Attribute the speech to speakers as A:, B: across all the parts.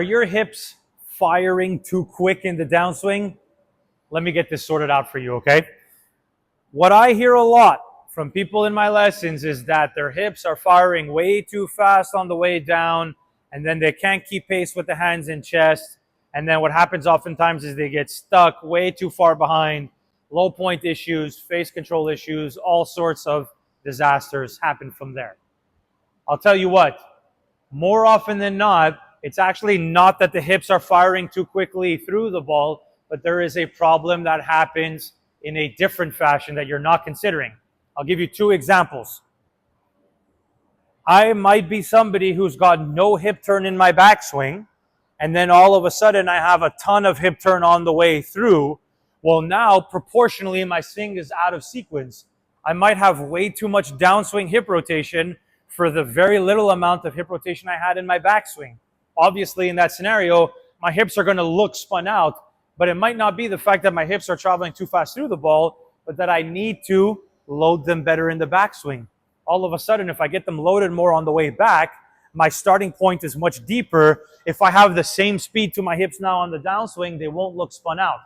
A: Are your hips firing too quick in the downswing? Let me get this sorted out for you, okay? What I hear a lot from people in my lessons is that their hips are firing way too fast on the way down, and then they can't keep pace with the hands and chest. And then what happens oftentimes is they get stuck way too far behind. Low point issues, face control issues, all sorts of disasters happen from there. I'll tell you what, more often than not, it's actually not that the hips are firing too quickly through the ball, but there is a problem that happens in a different fashion that you're not considering. I'll give you two examples. I might be somebody who's got no hip turn in my backswing, and then all of a sudden I have a ton of hip turn on the way through. Well, now proportionally my swing is out of sequence. I might have way too much downswing hip rotation for the very little amount of hip rotation I had in my backswing. Obviously, in that scenario, my hips are going to look spun out, but it might not be the fact that my hips are traveling too fast through the ball, but that I need to load them better in the backswing. All of a sudden, if I get them loaded more on the way back, my starting point is much deeper. If I have the same speed to my hips now on the downswing, they won't look spun out.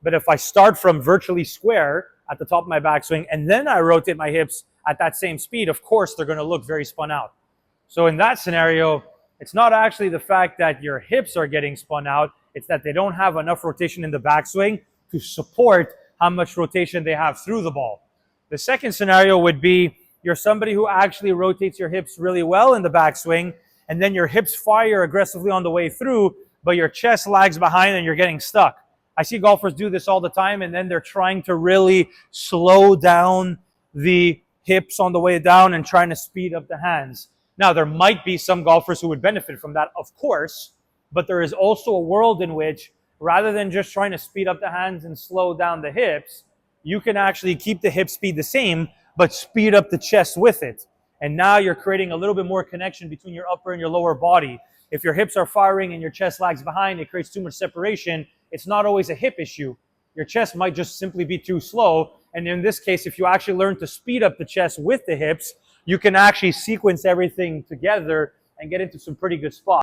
A: But if I start from virtually square at the top of my backswing, and then I rotate my hips at that same speed, of course, they're going to look very spun out. So in that scenario, it's not actually the fact that your hips are getting spun out, it's that they don't have enough rotation in the backswing to support how much rotation they have through the ball. The second scenario would be you're somebody who actually rotates your hips really well in the backswing, and then your hips fire aggressively on the way through, but your chest lags behind and you're getting stuck. I see golfers do this all the time, and then they're trying to really slow down the hips on the way down and trying to speed up the hands. Now, there might be some golfers who would benefit from that, of course, but there is also a world in which, rather than just trying to speed up the hands and slow down the hips, you can actually keep the hip speed the same, but speed up the chest with it. And now you're creating a little bit more connection between your upper and your lower body. If your hips are firing and your chest lags behind, it creates too much separation. It's not always a hip issue. Your chest might just simply be too slow. And in this case, if you actually learn to speed up the chest with the hips, you can actually sequence everything together and get into some pretty good spots.